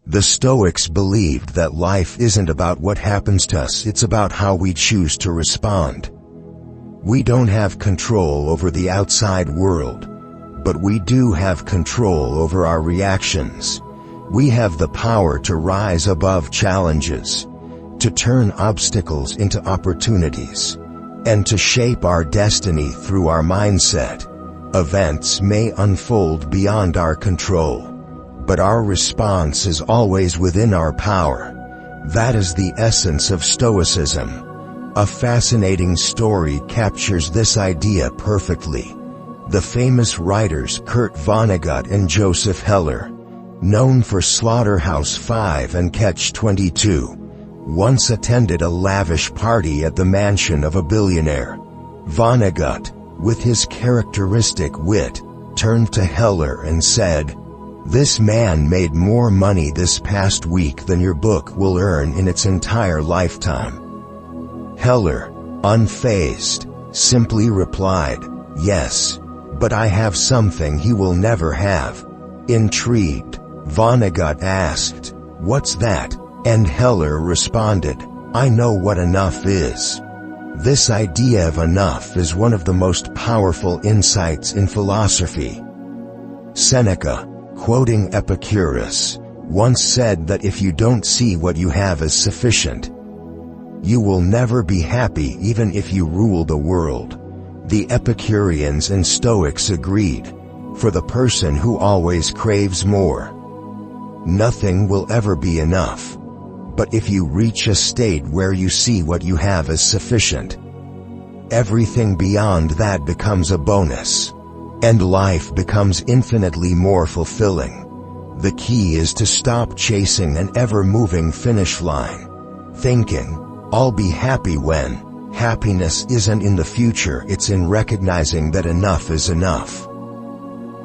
The Stoics believed that life isn't about what happens to us, it's about how we choose to respond. We don't have control over the outside world, but we do have control over our reactions. We have the power to rise above challenges, to turn obstacles into opportunities, and to shape our destiny through our mindset. Events may unfold beyond our control, but our response is always within our power. That is the essence of Stoicism. A fascinating story captures this idea perfectly. The famous writers Kurt Vonnegut and Joseph Heller, known for Slaughterhouse-Five and Catch-22, once attended a lavish party at the mansion of a billionaire. Vonnegut, with his characteristic wit, turned to Heller and said, "This man made more money this past week than your book will earn in its entire lifetime." Heller, unfazed, simply replied, "Yes, but I have something he will never have." Intrigued, Vonnegut asked, "What's that?" And Heller responded, "I know what enough is." This idea of enough is one of the most powerful insights in philosophy. Seneca, quoting Epicurus, once said that if you don't see what you have as sufficient, you will never be happy even if you rule the world. The Epicureans and Stoics agreed. For the person who always craves more, nothing will ever be enough. But if you reach a state where you see what you have as sufficient, everything beyond that becomes a bonus, and life becomes infinitely more fulfilling. The key is to stop chasing an ever-moving finish line, thinking, "I'll be happy when." Happiness isn't in the future, it's in recognizing that enough is enough.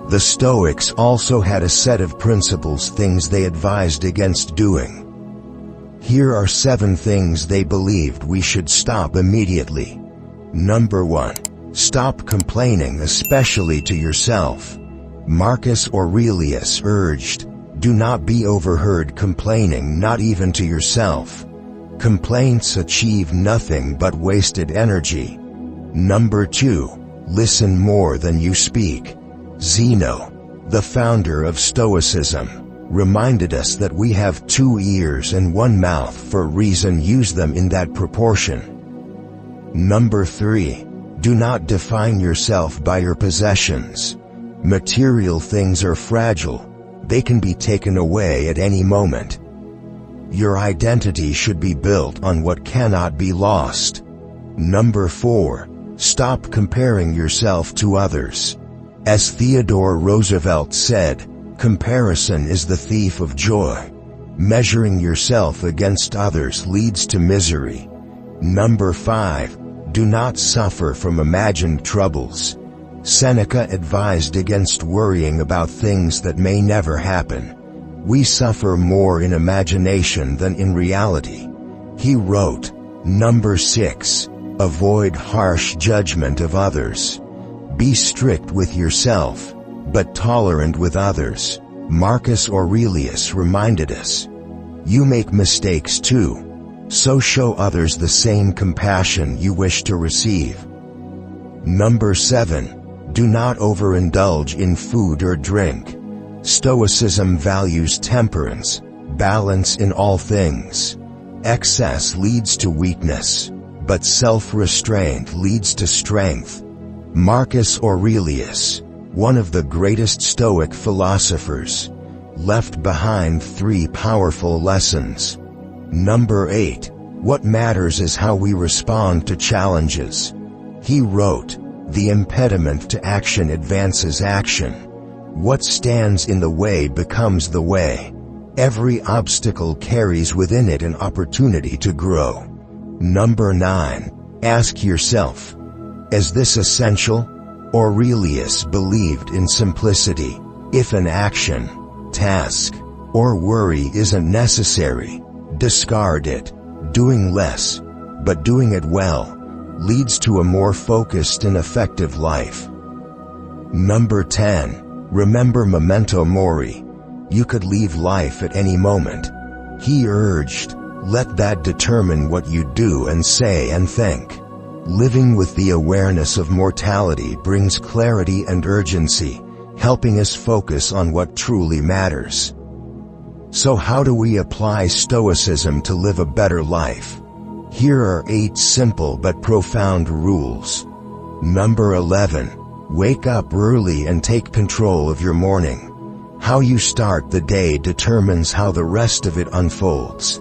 The Stoics also had a set of principles, things they advised against doing. Here are 7 things they believed we should stop immediately. Number 1. Stop complaining, especially to yourself. Marcus Aurelius urged, "Do not be overheard complaining, not even to yourself." Complaints achieve nothing but wasted energy. Number 2. Listen more than you speak. Zeno, the founder of Stoicism, reminded us that we have 2 ears and 1 mouth for a reason. Use them in that proportion. Number 3. Do not define yourself by your possessions. Material things are fragile. They can be taken away at any moment. Your identity should be built on what cannot be lost. Number 4. Stop comparing yourself to others. As Theodore Roosevelt said, comparison is the thief of joy. Measuring yourself against others leads to misery. Number 5. Do not suffer from imagined troubles. Seneca advised against worrying about things that may never happen. We suffer more in imagination than in reality. He wrote, Number 6. Avoid harsh judgment of others. Be strict with yourself, but tolerant with others. Marcus Aurelius reminded us, "You make mistakes too, so show others the same compassion you wish to receive." Number 7. Do not overindulge in food or drink. Stoicism values temperance, balance in all things. Excess leads to weakness, but self-restraint leads to strength. Marcus Aurelius, one of the greatest Stoic philosophers, left behind 3 powerful lessons. Number 8. What matters is how we respond to challenges. He wrote, "The impediment to action advances action. What stands in the way becomes the way. Every obstacle carries within it an opportunity to grow." Number 9. Ask yourself, is this essential? Aurelius believed in simplicity. If an action, task, or worry isn't necessary, discard it. Doing less, but doing it well, leads to a more focused and effective life. Number 10. Remember memento mori. You could leave life at any moment. He urged, let that determine what you do and say and think. Living with the awareness of mortality brings clarity and urgency, helping us focus on what truly matters. So how do we apply Stoicism to live a better life? Here are 8 simple but profound rules. Number 11. Wake up early and take control of your morning. How you start the day determines how the rest of it unfolds.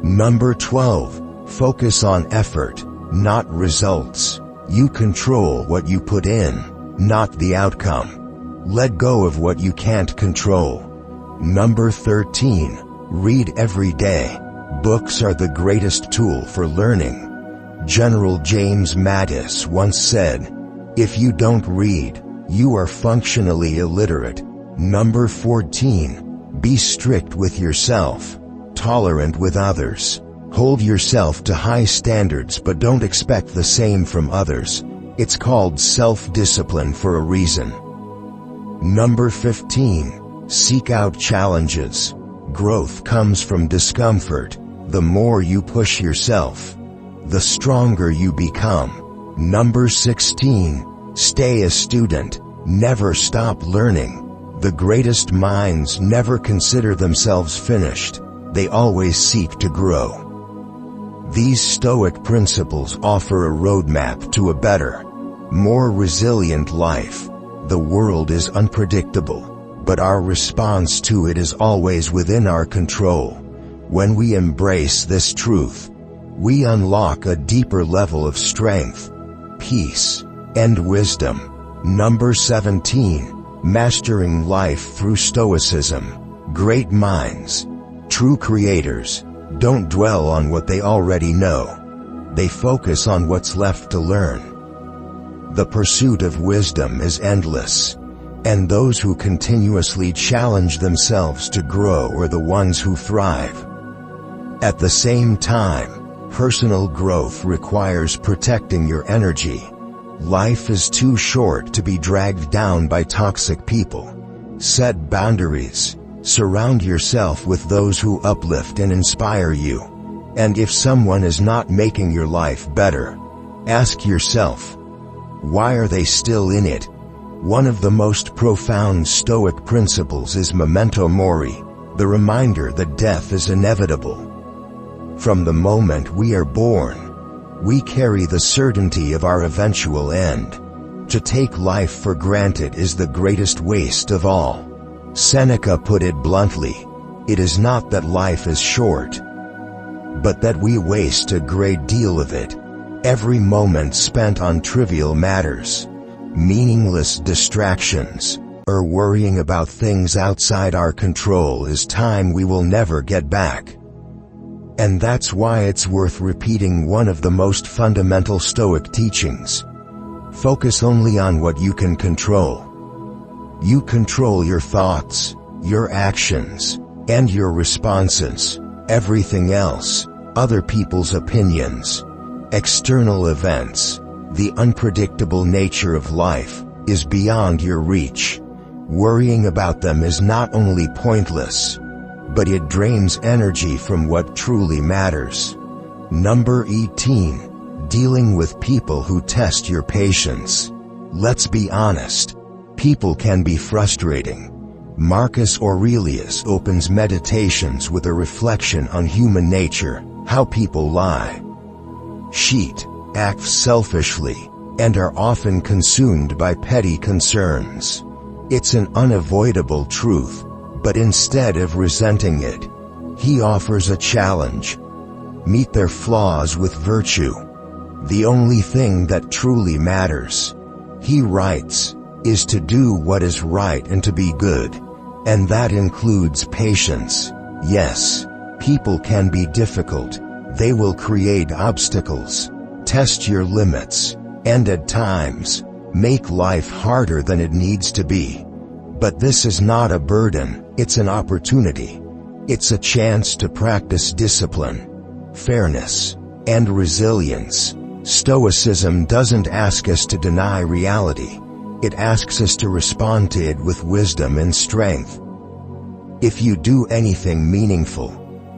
Number 12. Focus on effort, not results. You control what you put in, not the outcome. Let go of what you can't control. Number 13. Read every day. Books are the greatest tool for learning. General James Mattis once said, if you don't read, you are functionally illiterate. Number 14. Be strict with yourself, tolerant with others. Hold yourself to high standards but don't expect the same from others. It's called self-discipline for a reason. Number 15. Seek out challenges. Growth comes from discomfort. The more you push yourself, the stronger you become. Number 16. Stay a student. Never stop learning. The greatest minds never consider themselves finished. They always seek to grow. These Stoic principles offer a roadmap to a better, more resilient life. The world is unpredictable, but our response to it is always within our control. When we embrace this truth, we unlock a deeper level of strength, peace, and wisdom. Number 17. Mastering life through Stoicism. Great minds, true creators, don't dwell on what they already know. They focus on what's left to learn. The pursuit of wisdom is endless, and those who continuously challenge themselves to grow are the ones who thrive. At the same time, personal growth requires protecting your energy. Life is too short to be dragged down by toxic people. Set boundaries. Surround yourself with those who uplift and inspire you. And if someone is not making your life better, ask yourself, why are they still in it? One of the most profound Stoic principles is memento mori, the reminder that death is inevitable. From the moment we are born, we carry the certainty of our eventual end. To take life for granted is the greatest waste of all. Seneca put it bluntly, it is not that life is short, but that we waste a great deal of it. Every moment spent on trivial matters, meaningless distractions, or worrying about things outside our control is time we will never get back. And that's why it's worth repeating one of the most fundamental Stoic teachings. Focus only on what you can control. You control your thoughts, your actions, and your responses. Everything else, other people's opinions, external events, the unpredictable nature of life, is beyond your reach. Worrying about them is not only pointless, but it drains energy from what truly matters. Number 18. Dealing with people who test your patience. Let's be honest. People can be frustrating. Marcus Aurelius opens Meditations with a reflection on human nature, how people lie, cheat, act selfishly, and are often consumed by petty concerns. It's an unavoidable truth, but instead of resenting it, he offers a challenge. Meet their flaws with virtue. The only thing that truly matters, he writes, is to do what is right and to be good. And that includes patience. Yes, people can be difficult. They will create obstacles, test your limits, and at times, make life harder than it needs to be. But this is not a burden, it's an opportunity. It's a chance to practice discipline, fairness, and resilience. Stoicism doesn't ask us to deny reality. It asks us to respond to it with wisdom and strength. If you do anything meaningful,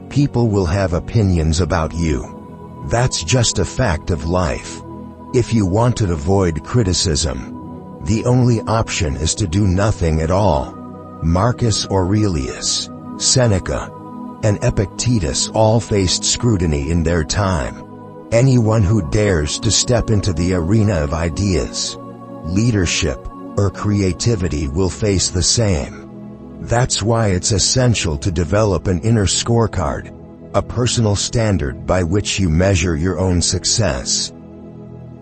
people will have opinions about you. That's just a fact of life. If you want to avoid criticism, the only option is to do nothing at all. Marcus Aurelius, Seneca, and Epictetus all faced scrutiny in their time. Anyone who dares to step into the arena of ideas, leadership, or creativity will face the same. That's why it's essential to develop an inner scorecard, a personal standard by which you measure your own success.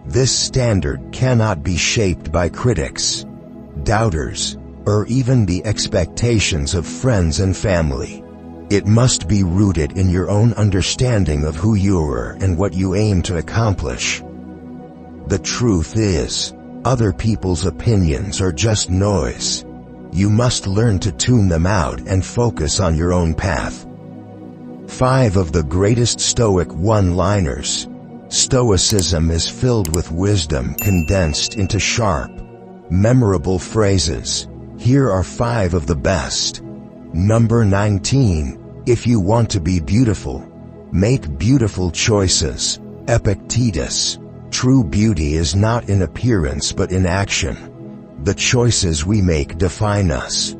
This standard cannot be shaped by critics, doubters, or even the expectations of friends and family. It must be rooted in your own understanding of who you are and what you aim to accomplish. The truth is, other people's opinions are just noise. You must learn to tune them out and focus on your own path. 5 of the greatest Stoic one-liners. Stoicism is filled with wisdom condensed into sharp, memorable phrases. Here are 5 of the best. Number 19. If you want to be beautiful, make beautiful choices. Epictetus. True beauty is not in appearance but in action. The choices we make define us.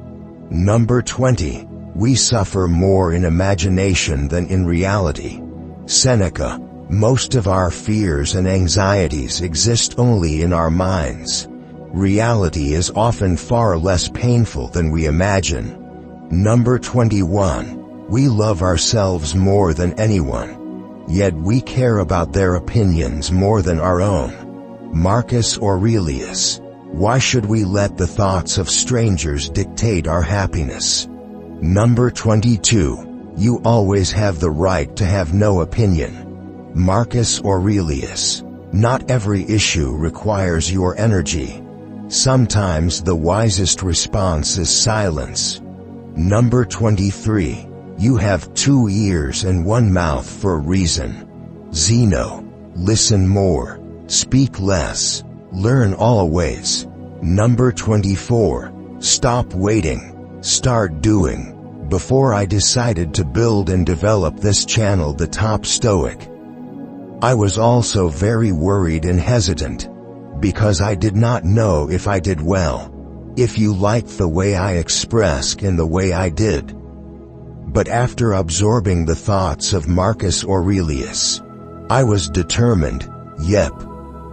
Number 20. We suffer more in imagination than in reality. Seneca. Most of our fears and anxieties exist only in our minds. Reality is often far less painful than we imagine. Number 21. We love ourselves more than anyone, yet we care about their opinions more than our own. Marcus Aurelius. Why should we let the thoughts of strangers dictate our happiness? Number 22. You always have the right to have no opinion. Marcus Aurelius. Not every issue requires your energy. Sometimes the wisest response is silence. Number 23. You have 2 ears and 1 mouth for a reason. Zeno. Listen more, speak less, learn always. Number 24. Stop waiting, start doing. Before I decided to build and develop this channel The Top Stoic, I was also very worried and hesitant, because I did not know if I did well, if you liked the way I expressed and the way I did. But after absorbing the thoughts of Marcus Aurelius, I was determined. Yep,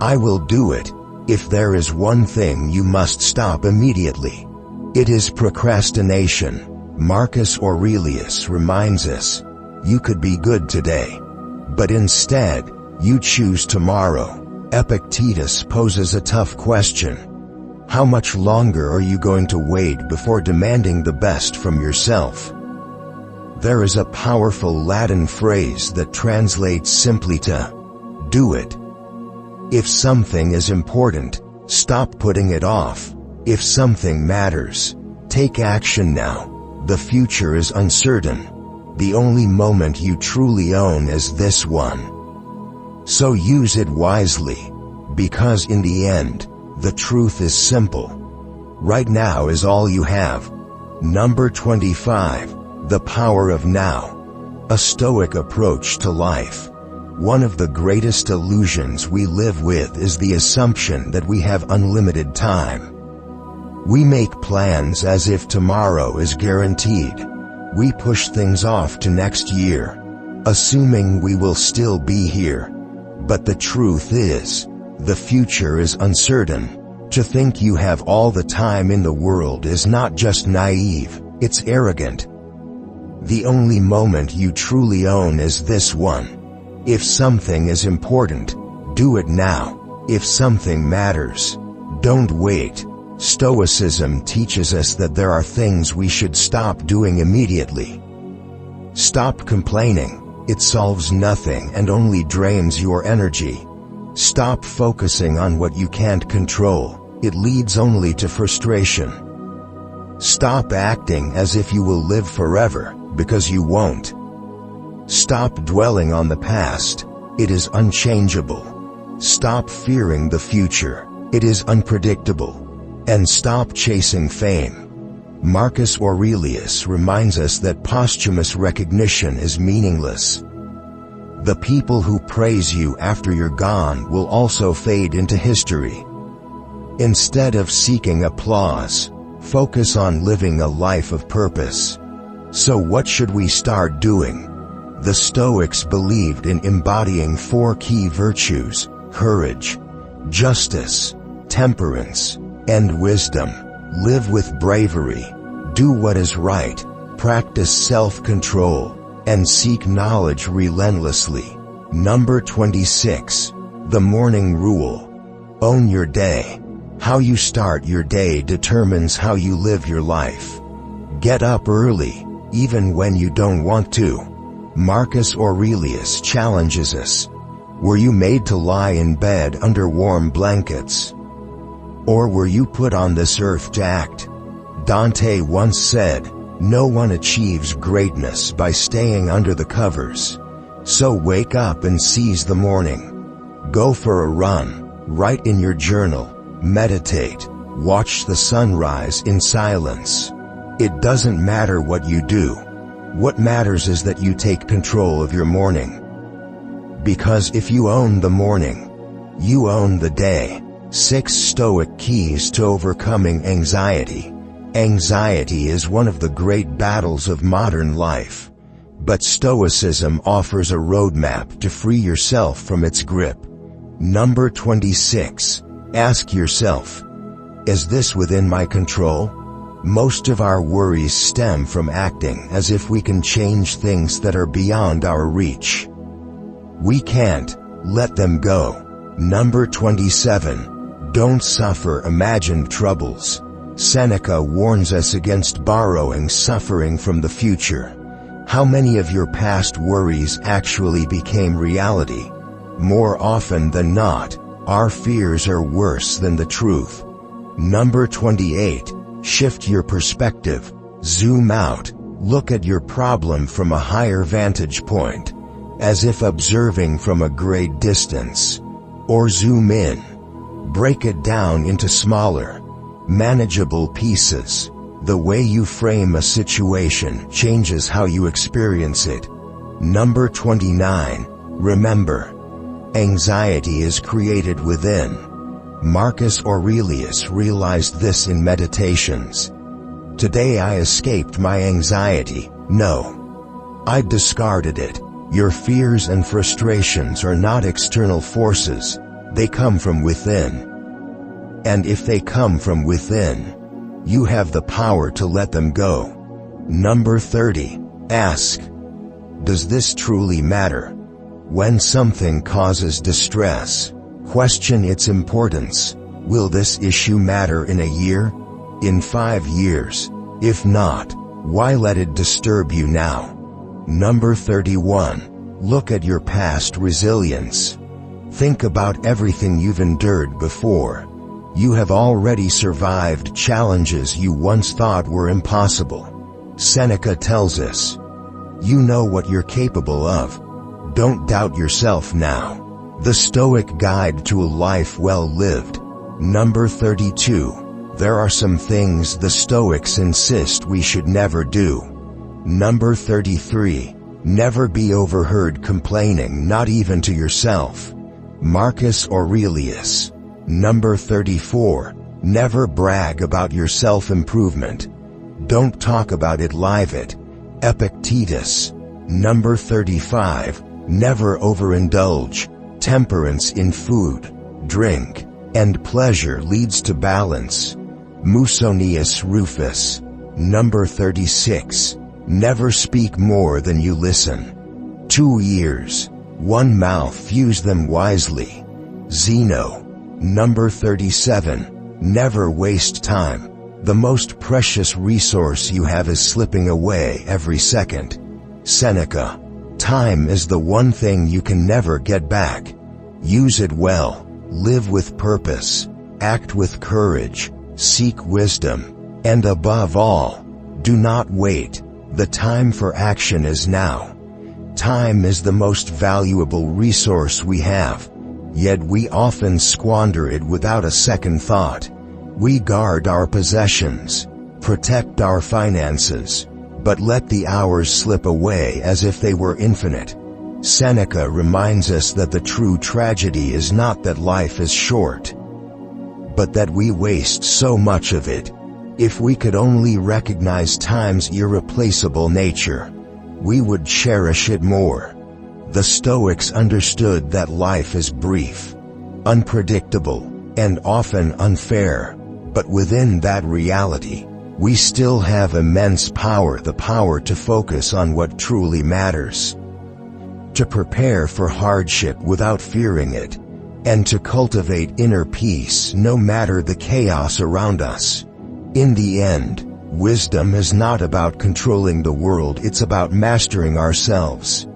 I will do it. If there is one thing you must stop immediately, it is procrastination. Marcus Aurelius reminds us, you could be good today, but instead, you choose tomorrow. Epictetus poses a tough question. How much longer are you going to wait before demanding the best from yourself? There is a powerful Latin phrase that translates simply to, do it. If something is important, stop putting it off. If something matters, take action now. The future is uncertain. The only moment you truly own is this one. So use it wisely, because in the end, the truth is simple. Right now is all you have. Number 25. The power of now. A Stoic approach to life. One of the greatest illusions we live with is the assumption that we have unlimited time. We make plans as if tomorrow is guaranteed. We push things off to next year, assuming we will still be here. But the truth is, the future is uncertain. To think you have all the time in the world is not just naive, it's arrogant. The only moment you truly own is this one. If something is important, do it now. If something matters, don't wait. Stoicism teaches us that there are things we should stop doing immediately. Stop complaining. It solves nothing and only drains your energy. Stop focusing on what you can't control. It leads only to frustration. Stop acting as if you will live forever, because you won't. Stop dwelling on the past. It is unchangeable. Stop fearing the future. It is unpredictable. And stop chasing fame. Marcus Aurelius reminds us that posthumous recognition is meaningless. The people who praise you after you're gone will also fade into history. Instead of seeking applause, focus on living a life of purpose. So what should we start doing? The Stoics believed in embodying 4 key virtues: courage, justice, temperance, and wisdom. Live with bravery, do what is right, practice self-control, and seek knowledge relentlessly. Number 26. The morning rule. Own your day. How you start your day determines how you live your life. Get up early, even when you don't want to. Marcus Aurelius challenges us. Were you made to lie in bed under warm blankets? Or were you put on this earth to act? Dante once said, "No one achieves greatness by staying under the covers." So wake up and seize the morning. Go for a run, write in your journal, meditate, watch the sunrise in silence. It doesn't matter what you do. What matters is that you take control of your morning. Because if you own the morning, you own the day. 6 Stoic keys to overcoming anxiety. Anxiety is one of the great battles of modern life. But Stoicism offers a roadmap to free yourself from its grip. Number 26. Ask yourself, is this within my control? Most of our worries stem from acting as if we can change things that are beyond our reach. We can't. Let them go. Number 27. Don't suffer imagined troubles. Seneca warns us against borrowing suffering from the future. How many of your past worries actually became reality? More often than not, our fears are worse than the truth. Number 28. Shift your perspective. Zoom out. Look at your problem from a higher vantage point, as if observing from a great distance. Or zoom in. Break it down into smaller, manageable pieces. The way you frame a situation changes how you experience it. Number 29. Remember, anxiety is created within. Marcus Aurelius realized this in Meditations. Today I escaped my anxiety. No, I discarded it. Your fears and frustrations are not external forces. They come from within. And if they come from within, you have the power to let them go. Number 30. Ask, does this truly matter? When something causes distress, question its importance. Will this issue matter in a year? In 5 years? If not, why let it disturb you now? Number 31. Look at your past resilience. Think about everything you've endured before. You have already survived challenges you once thought were impossible. Seneca tells us, you know what you're capable of. Don't doubt yourself now. The Stoic Guide to a Life Well Lived. Number 32. There are some things the Stoics insist we should never do. Number 33. Never be overheard complaining, not even to yourself. Marcus Aurelius. Number 34. Never brag about your self-improvement. Don't talk about it, live it. Epictetus. Number 35. Never overindulge. Temperance in food, drink, and pleasure leads to balance. Musonius Rufus. Number 36. Never speak more than you listen. 2 ears, 1 mouth, use them wisely. Zeno. Number 37. Never waste time. The most precious resource you have is slipping away every second. Seneca. Time is the one thing you can never get back. Use it well. Live with purpose. Act with courage. Seek wisdom. And above all, do not wait. The time for action is now. Time is the most valuable resource we have, yet we often squander it without a second thought. We guard our possessions, Protect our finances, but let the hours slip away as if they were infinite. Seneca reminds us that the true tragedy is not that life is short, but that we waste so much of it. If we could only recognize time's irreplaceable nature, we would cherish it more. The Stoics understood that life is brief, unpredictable, and often unfair, but within that reality, we still have immense power, the power to focus on what truly matters, to prepare for hardship without fearing it, and to cultivate inner peace no matter the chaos around us. In the end, wisdom is not about controlling the world, it's about mastering ourselves.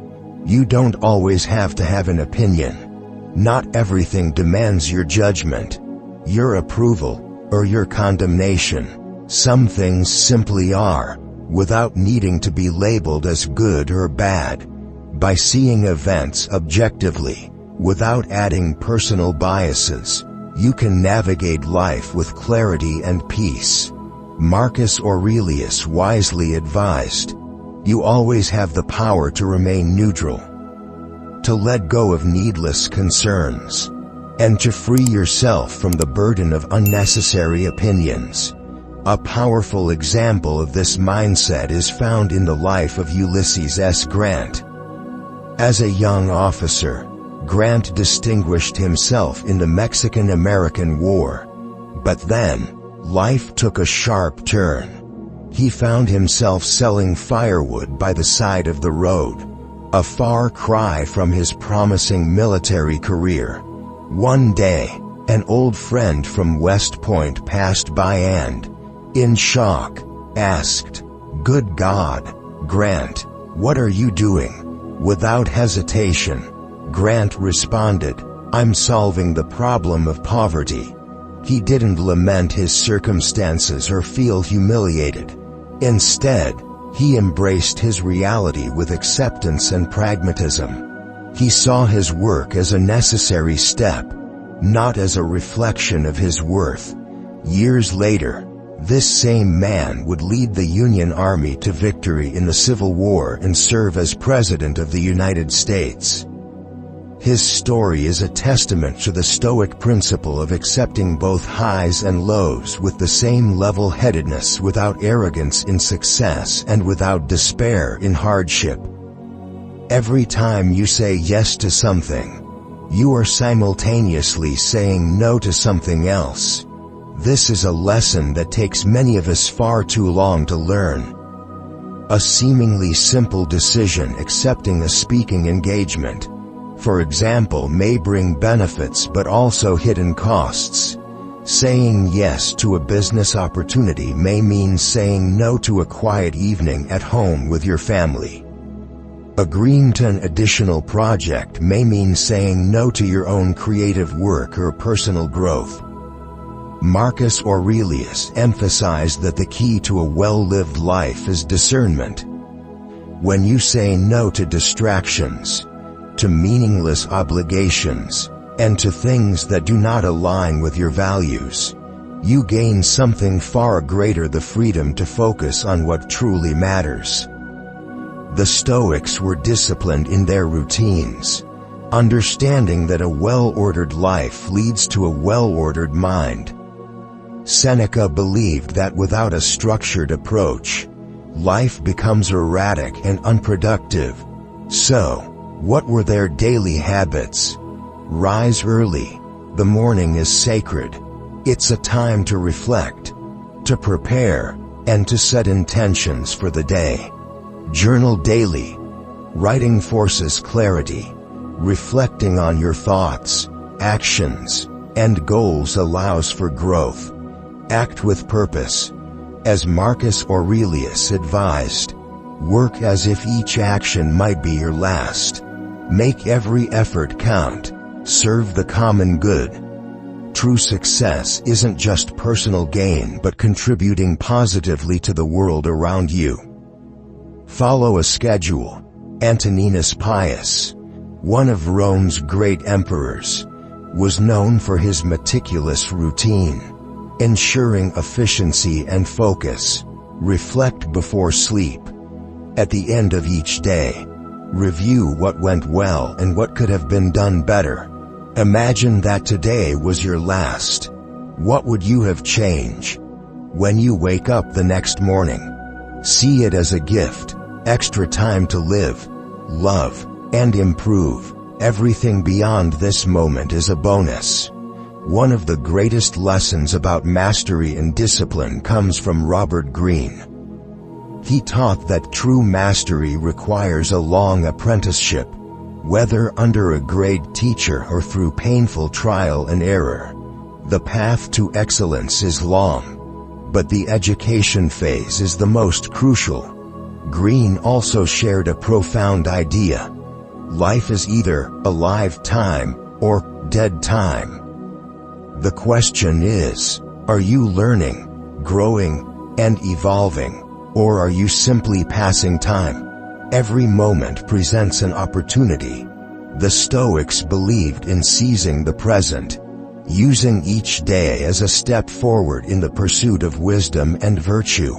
You don't always have to have an opinion. Not everything demands your judgment, your approval, or your condemnation. Some things simply are, without needing to be labeled as good or bad. By seeing events objectively, without adding personal biases, you can navigate life with clarity and peace. Marcus Aurelius wisely advised, "You always have the power to remain neutral, to let go of needless concerns, and to free yourself from the burden of unnecessary opinions." A powerful example of this mindset is found in the life of Ulysses S. Grant. As a young officer, Grant distinguished himself in the Mexican-American War. But then, life took a sharp turn. He found himself selling firewood by the side of the road, a far cry from his promising military career. One day, an old friend from West Point passed by and, in shock, asked, "Good God, Grant, what are you doing?" Without hesitation, Grant responded, "I'm solving the problem of poverty." He didn't lament his circumstances or feel humiliated. Instead, he embraced his reality with acceptance and pragmatism. He saw his work as a necessary step, not as a reflection of his worth. Years later, this same man would lead the Union Army to victory in the Civil War and serve as President of the United States. His story is a testament to the Stoic principle of accepting both highs and lows with the same level-headedness, without arrogance in success and without despair in hardship. Every time you say yes to something, you are simultaneously saying no to something else. This is a lesson that takes many of us far too long to learn. A seemingly simple decision, accepting a speaking engagement, for example, may bring benefits but also hidden costs. Saying yes to a business opportunity may mean saying no to a quiet evening at home with your family. Agreeing to an additional project may mean saying no to your own creative work or personal growth. Marcus Aurelius emphasized that the key to a well-lived life is discernment. When you say no to distractions, to meaningless obligations, and to things that do not align with your values, you gain something far greater: the freedom to focus on what truly matters. The Stoics were disciplined in their routines, understanding that a well-ordered life leads to a well-ordered mind. Seneca believed that without a structured approach, life becomes erratic and unproductive. So, what were their daily habits? Rise early. The morning is sacred. It's a time to reflect, to prepare, and to set intentions for the day. Journal daily. Writing forces clarity. Reflecting on your thoughts, actions, and goals allows for growth. Act with purpose. As Marcus Aurelius advised, work as if each action might be your last. Make every effort count. Serve the common good. True success isn't just personal gain but contributing positively to the world around you. Follow a schedule. Antoninus Pius, one of Rome's great emperors, was known for his meticulous routine. ensuring efficiency and focus. Reflect before sleep. At the end of each day, review what went well and what could have been done better. Imagine that today was your last. What would you have changed? When you wake up the next morning, see it as a gift, extra time to live, love, and improve. Everything beyond this moment is a bonus. One of the greatest lessons about mastery and discipline comes from Robert Greene. He taught that true mastery requires a long apprenticeship, whether under a great teacher or through painful trial and error. The path to excellence is long, but the education phase is the most crucial. Greene also shared a profound idea. Life is either alive time or dead time. The question is, are you learning, growing, and evolving, or are you simply passing time? Every moment presents an opportunity. The Stoics believed in seizing the present, using each day as a step forward in the pursuit of wisdom and virtue.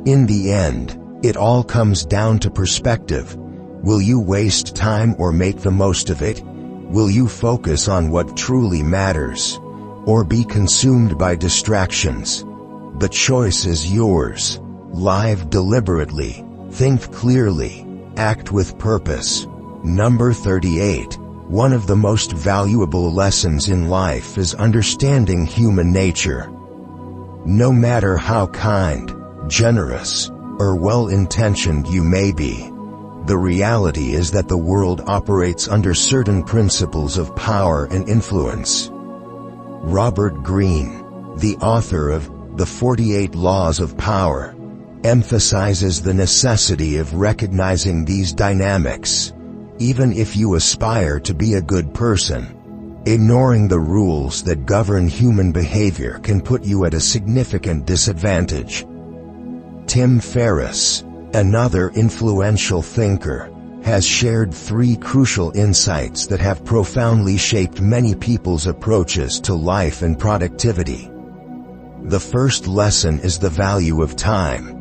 In the end, it all comes down to perspective. Will you waste time or make the most of it? Will you focus on what truly matters, or be consumed by distractions? The choice is yours. Live deliberately, think clearly, act with purpose. Number 38. One of the most valuable lessons in life is understanding human nature. No matter how kind, generous, or well-intentioned you may be, the reality is that the world operates under certain principles of power and influence. Robert Greene, the author of The 48 Laws of Power, emphasizes the necessity of recognizing these dynamics. Even if you aspire to be a good person, ignoring the rules that govern human behavior can put you at a significant disadvantage. Tim Ferriss, another influential thinker, has shared 3 crucial insights that have profoundly shaped many people's approaches to life and productivity. The first lesson is the value of time.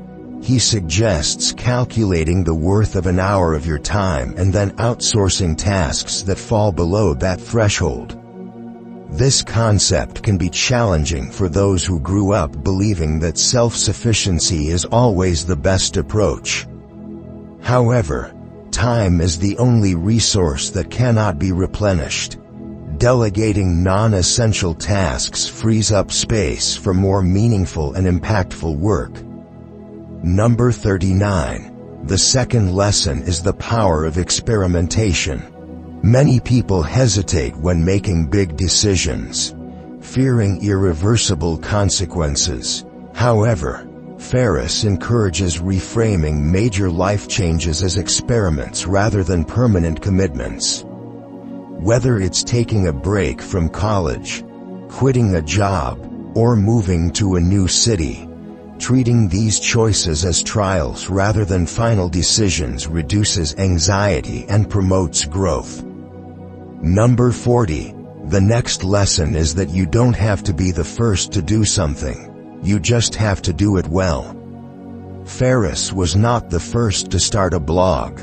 He suggests calculating the worth of an hour of your time and then outsourcing tasks that fall below that threshold. This concept can be challenging for those who grew up believing that self-sufficiency is always the best approach. However, time is the only resource that cannot be replenished. Delegating non-essential tasks frees up space for more meaningful and impactful work. Number 39. The second lesson is the power of experimentation. Many people hesitate when making big decisions, fearing irreversible consequences. However, Ferriss encourages reframing major life changes as experiments rather than permanent commitments. Whether it's taking a break from college, quitting a job, or moving to a new city, treating these choices as trials rather than final decisions reduces anxiety and promotes growth. Number 40. The next lesson is that you don't have to be the first to do something. You just have to do it well. Ferriss was not the first to start a blog,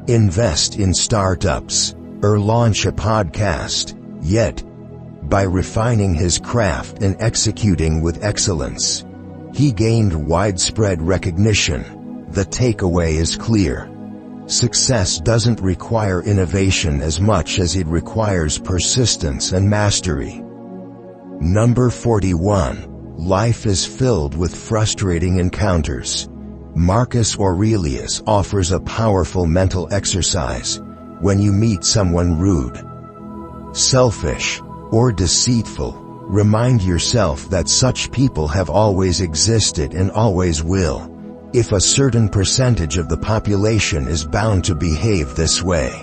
invest in startups, or launch a podcast, yet, by refining his craft and executing with excellence, he gained widespread recognition. The takeaway is clear. Success doesn't require innovation as much as it requires persistence and mastery. Number 41. Life is filled with frustrating encounters. Marcus Aurelius offers a powerful mental exercise. When you meet someone rude, selfish, or deceitful, remind yourself that such people have always existed and always will. If a certain percentage of the population is bound to behave this way,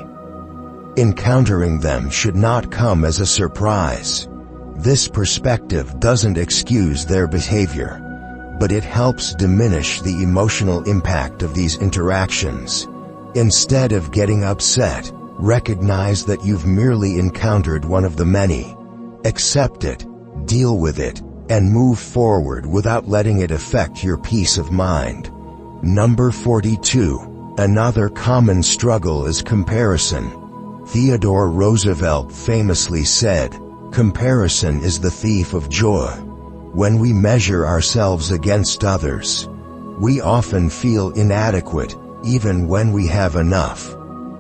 encountering them should not come as a surprise. This perspective doesn't excuse their behavior, but it helps diminish the emotional impact of these interactions. Instead of getting upset, recognize that you've merely encountered one of the many. Accept it, deal with it, and move forward without letting it affect your peace of mind. Number 42. Another common struggle is comparison. Theodore Roosevelt famously said, "Comparison is the thief of joy." When we measure ourselves against others, we often feel inadequate, even when we have enough.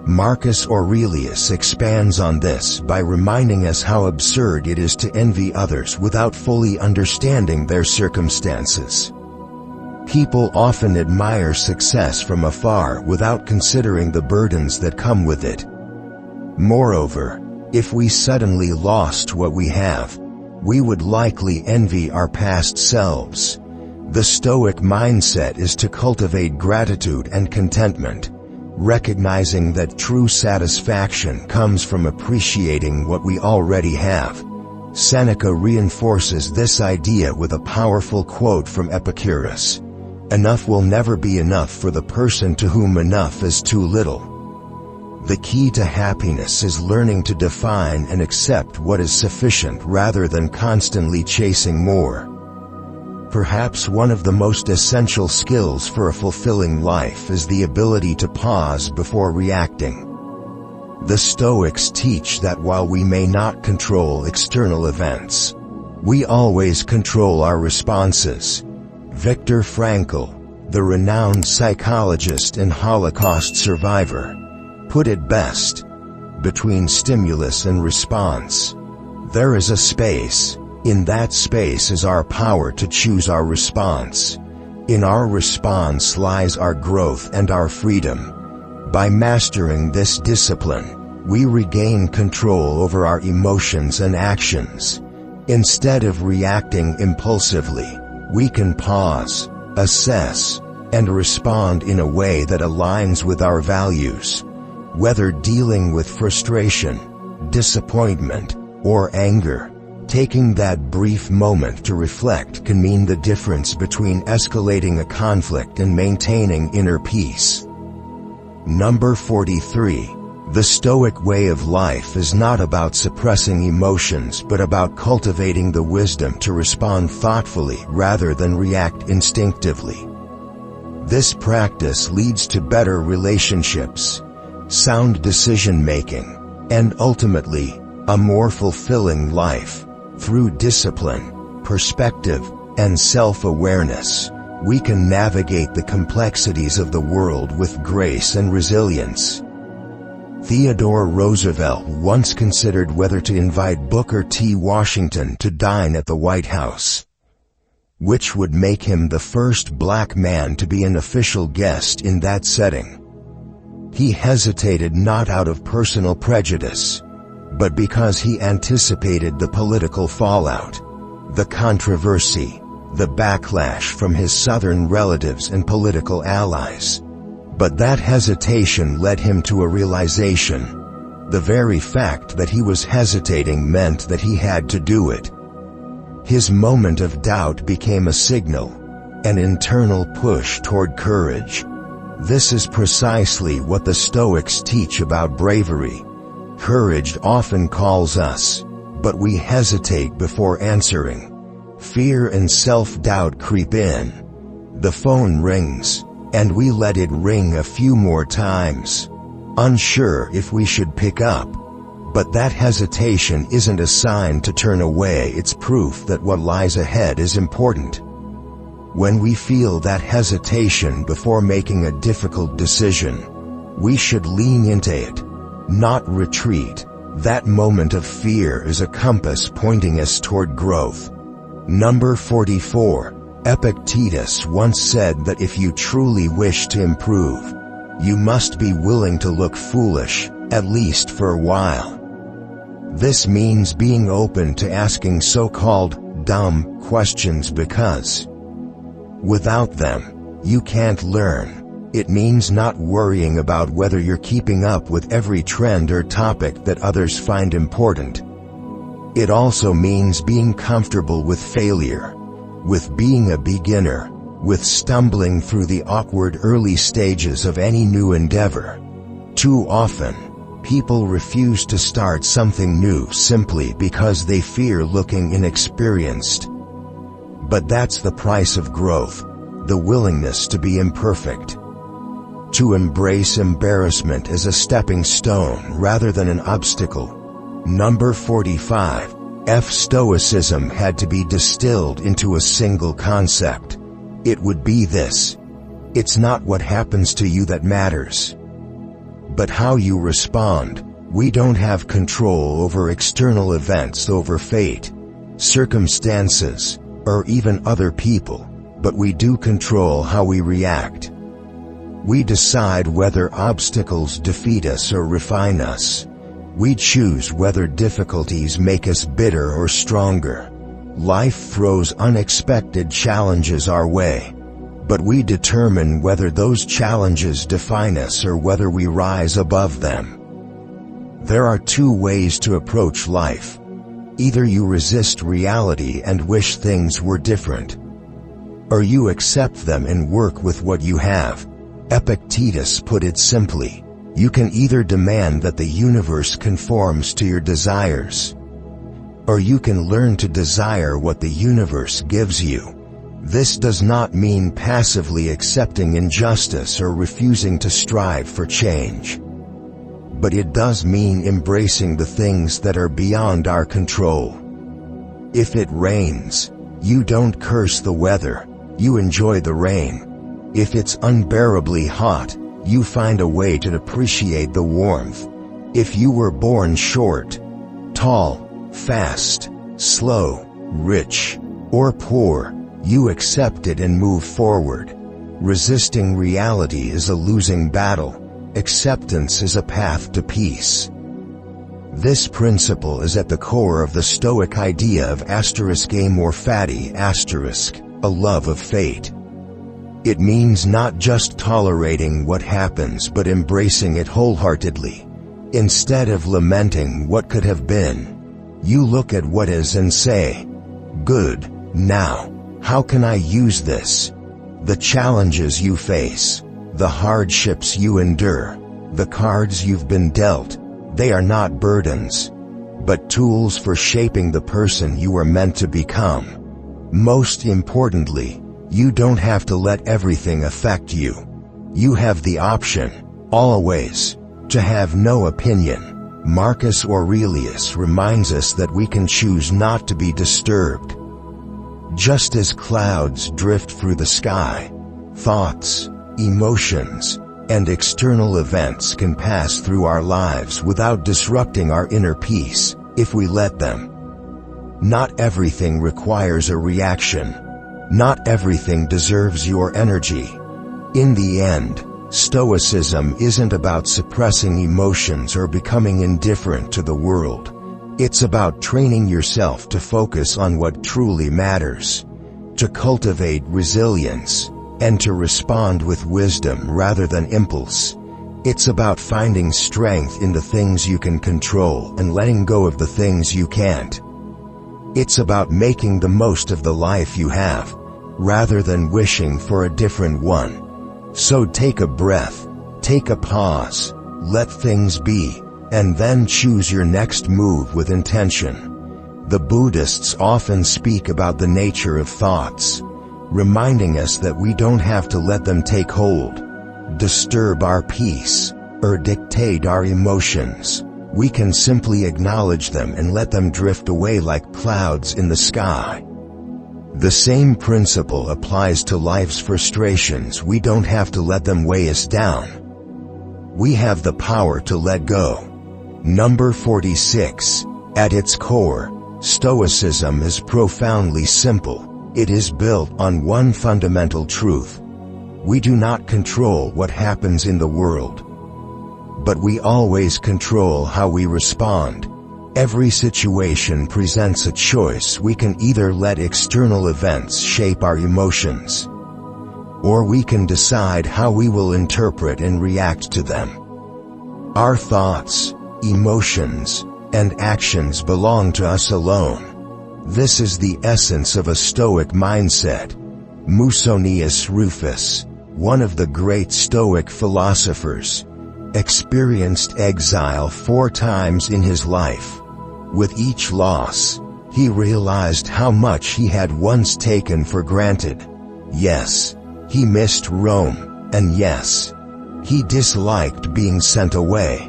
Marcus Aurelius expands on this by reminding us how absurd it is to envy others without fully understanding their circumstances. People often admire success from afar without considering the burdens that come with it. Moreover, if we suddenly lost what we have, we would likely envy our past selves. The Stoic mindset is to cultivate gratitude and contentment, recognizing that true satisfaction comes from appreciating what we already have. Seneca reinforces this idea with a powerful quote from Epicurus: "Enough will never be enough for the person to whom enough is too little." The key to happiness is learning to define and accept what is sufficient rather than constantly chasing more. Perhaps one of the most essential skills for a fulfilling life is the ability to pause before reacting. The Stoics teach that while we may not control external events, we always control our responses. Viktor Frankl, the renowned psychologist and Holocaust survivor, put it best: between stimulus and response, there is a space. In that space is our power to choose our response. In our response lies our growth and our freedom. By mastering this discipline, we regain control over our emotions and actions. Instead of reacting impulsively, we can pause, assess, and respond in a way that aligns with our values. Whether dealing with frustration, disappointment, or anger, taking that brief moment to reflect can mean the difference between escalating a conflict and maintaining inner peace. Number 43. The Stoic way of life is not about suppressing emotions but about cultivating the wisdom to respond thoughtfully rather than react instinctively. This practice leads to better relationships, sound decision-making, and ultimately, a more fulfilling life. Through discipline, perspective, and self-awareness, we can navigate the complexities of the world with grace and resilience. Theodore Roosevelt once considered whether to invite Booker T. Washington to dine at the White House, which would make him the first black man to be an official guest in that setting. He hesitated not out of personal prejudice, but because he anticipated the political fallout, the controversy, the backlash from his Southern relatives and political allies. But that hesitation led him to a realization. The very fact that he was hesitating meant that he had to do it. His moment of doubt became a signal, an internal push toward courage. This is precisely what the Stoics teach about bravery. Courage often calls us, but we hesitate before answering. Fear and self-doubt creep in. The phone rings, and we let it ring a few more times, unsure if we should pick up. But that hesitation isn't a sign to turn away, it's proof that what lies ahead is important. When we feel that hesitation before making a difficult decision, we should lean into it, not retreat. That moment of fear is a compass pointing us toward growth. Number 44. Epictetus once said that if you truly wish to improve, you must be willing to look foolish, at least for a while. This means being open to asking so-called dumb questions because without them, you can't learn. It means not worrying about whether you're keeping up with every trend or topic that others find important. It also means being comfortable with failure, with being a beginner, with stumbling through the awkward early stages of any new endeavor. Too often, people refuse to start something new simply because they fear looking inexperienced. But that's the price of growth, the willingness to be imperfect. To embrace embarrassment as a stepping stone rather than an obstacle. Number 45. If Stoicism had to be distilled into a single concept, it would be this: it's not what happens to you that matters, but how you respond. We don't have control over external events, over fate, circumstances, or even other people, but we do control how we react. We decide whether obstacles defeat us or refine us. We choose whether difficulties make us bitter or stronger. Life throws unexpected challenges our way, but we determine whether those challenges define us or whether we rise above them. There are two ways to approach life. Either you resist reality and wish things were different, or you accept them and work with what you have. Epictetus put it simply: you can either demand that the universe conforms to your desires, or you can learn to desire what the universe gives you. This does not mean passively accepting injustice or refusing to strive for change, but it does mean embracing the things that are beyond our control. If it rains, you don't curse the weather, you enjoy the rain. If it's unbearably hot, you find a way to appreciate the warmth. If you were born short, tall, fast, slow, rich, or poor, you accept it and move forward. Resisting reality is a losing battle. Acceptance is a path to peace. This principle is at the core of the Stoic idea of amor fati, a love of fate. It means not just tolerating what happens but embracing it wholeheartedly. Instead of lamenting what could have been, you look at what is and say, "Good, now, how can I use this?" The challenges you face, the hardships you endure, the cards you've been dealt, they are not burdens, but tools for shaping the person you are meant to become. Most importantly, you don't have to let everything affect you. You have the option, always, to have no opinion. Marcus Aurelius reminds us that we can choose not to be disturbed. Just as clouds drift through the sky, thoughts, emotions, and external events can pass through our lives without disrupting our inner peace, if we let them. Not everything requires a reaction. Not everything deserves your energy. In the end, Stoicism isn't about suppressing emotions or becoming indifferent to the world. It's about training yourself to focus on what truly matters, to cultivate resilience, and to respond with wisdom rather than impulse. It's about finding strength in the things you can control and letting go of the things you can't. It's about making the most of the life you have, rather than wishing for a different one. So take a breath, take a pause, let things be, and then choose your next move with intention. The Buddhists often speak about the nature of thoughts, reminding us that we don't have to let them take hold, disturb our peace, or dictate our emotions. We can simply acknowledge them and let them drift away like clouds in the sky. The same principle applies to life's frustrations. We don't have to let them weigh us down. We have the power to let go. Number 46. At its core, Stoicism is profoundly simple. It is built on one fundamental truth. We do not control what happens in the world, but we always control how we respond. Every situation presents a choice. We can either let external events shape our emotions, or we can decide how we will interpret and react to them. Our thoughts, emotions, and actions belong to us alone. This is the essence of a Stoic mindset. Musonius Rufus, one of the great Stoic philosophers, experienced exile 4 times in his life. With each loss, He realized how much he had once taken for granted. Yes, he missed Rome, and yes, he disliked being sent away.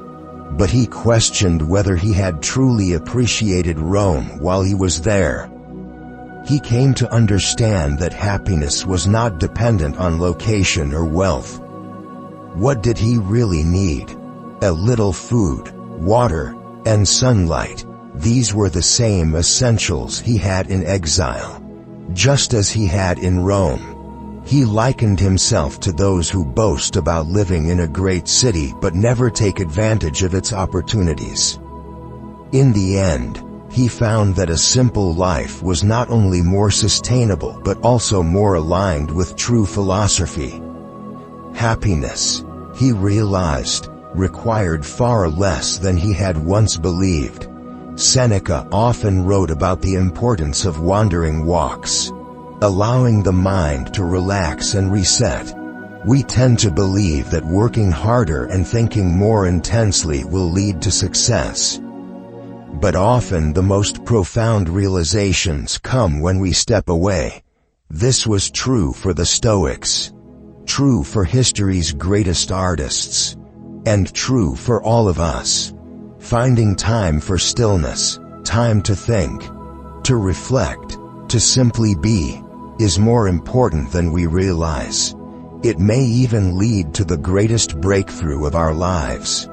But he questioned whether he had truly appreciated Rome while he was there. He came to understand that happiness was not dependent on location or wealth. What did he really need? A little food, water, and sunlight. These were the same essentials he had in exile, just as he had in Rome. He likened himself to those who boast about living in a great city but never take advantage of its opportunities. In the end, he found that a simple life was not only more sustainable but also more aligned with true philosophy. Happiness, he realized, required far less than he had once believed. Seneca often wrote about the importance of wandering walks, allowing the mind to relax and reset. We tend to believe that working harder and thinking more intensely will lead to success. But often the most profound realizations come when we step away. This was true for the Stoics, true for history's greatest artists, and true for all of us. Finding time for stillness, time to think, to reflect, to simply be, is more important than we realize. It may even lead to the greatest breakthrough of our lives.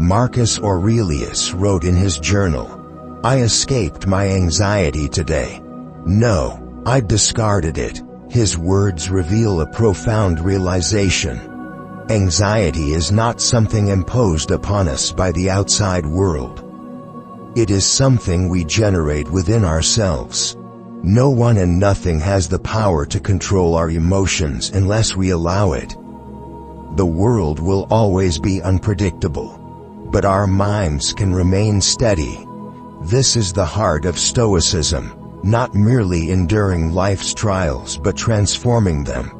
Marcus Aurelius wrote in his journal, "I escaped my anxiety today. No, I discarded it." His words reveal a profound realization. Anxiety is not something imposed upon us by the outside world. It is something we generate within ourselves. No one and nothing has the power to control our emotions unless we allow it. The world will always be unpredictable, but our minds can remain steady. This is the heart of Stoicism, not merely enduring life's trials but transforming them.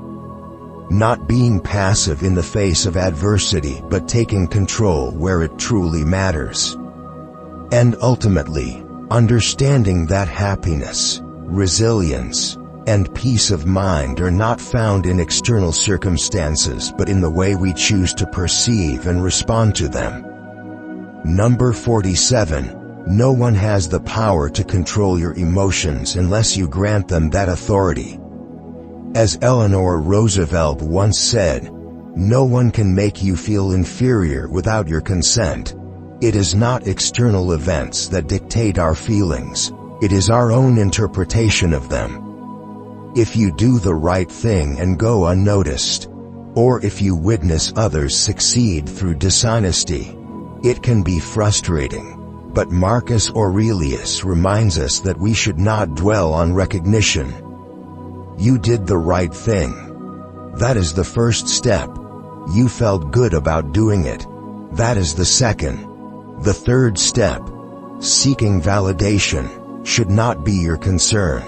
Not being passive in the face of adversity but taking control where it truly matters. And ultimately, understanding that happiness, resilience, and peace of mind are not found in external circumstances but in the way we choose to perceive and respond to them. Number 47. No one has the power to control your emotions unless you grant them that authority. As Eleanor Roosevelt once said, "No one can make you feel inferior without your consent." It is not external events that dictate our feelings, it is our own interpretation of them. If you do the right thing and go unnoticed, or if you witness others succeed through dishonesty, it can be frustrating. But Marcus Aurelius reminds us that we should not dwell on recognition. You did the right thing. That is the first step. You felt good about doing it. That is the second. The third step, seeking validation, should not be your concern.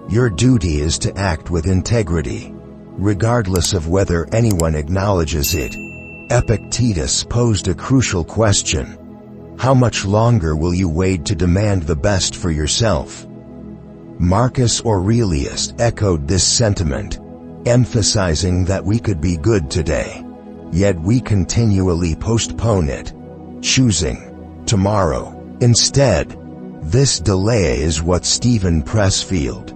Your duty is to act with integrity, regardless of whether anyone acknowledges it. Epictetus posed a crucial question. How much longer will you wait to demand the best for yourself? Marcus Aurelius echoed this sentiment, emphasizing that we could be good today, yet we continually postpone it, choosing tomorrow instead. This delay is what Stephen Pressfield,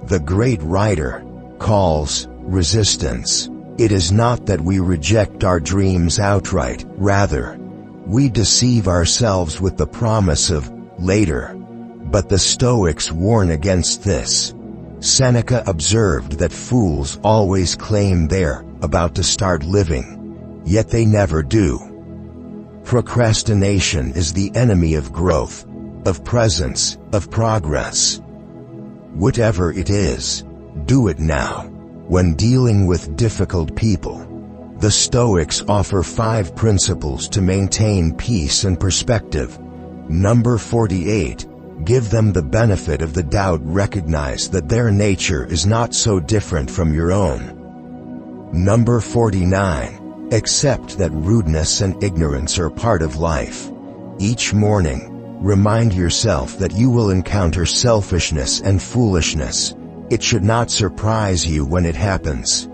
the great writer, calls resistance. It is not that we reject our dreams outright, rather, we deceive ourselves with the promise of later. But the Stoics warn against this. Seneca observed that fools always claim they're about to start living, yet they never do. Procrastination is the enemy of growth, of presence, of progress. Whatever it is, do it now. When dealing with difficult people, the Stoics offer 5 principles to maintain peace and perspective. Number 48. Give them the benefit of the doubt. Recognize that their nature is not so different from your own. Number 49. Accept that rudeness and ignorance are part of life. Each morning, Remind yourself that you will encounter selfishness and foolishness. It should not surprise you when it happens.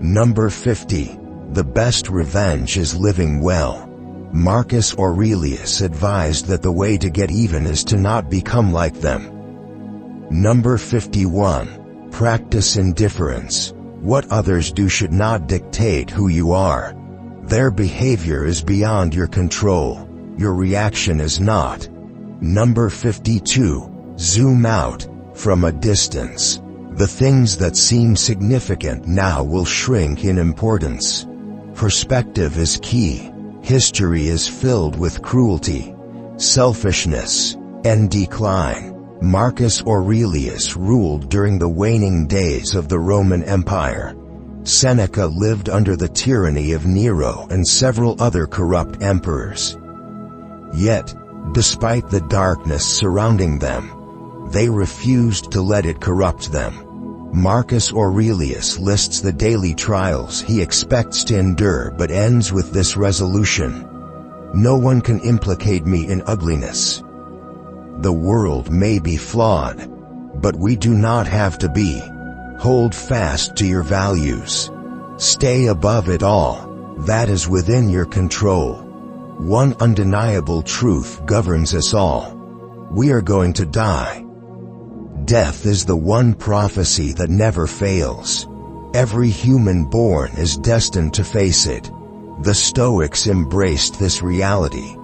Number 50. The best revenge is living well. Marcus Aurelius advised that the way to get even is to not become like them. Number 51. Practice indifference. What others do should not dictate who you are. Their behavior is beyond your control. Your reaction is not. Number 52. Zoom out. From a distance. The things that seem significant now will shrink in importance. Perspective is key. History is filled with cruelty, selfishness, and decline. Marcus Aurelius ruled during the waning days of the Roman Empire. Seneca lived under the tyranny of Nero and several other corrupt emperors. Yet, despite the darkness surrounding them, they refused to let it corrupt them. Marcus Aurelius lists the daily trials he expects to endure but ends with this resolution: no one can implicate me in ugliness. The world may be flawed, but we do not have to be. Hold fast to your values. Stay above it all. That is within your control. One undeniable truth governs us all. We are going to die. Death is the one prophecy that never fails. Every human born is destined to face it. The Stoics embraced this reality,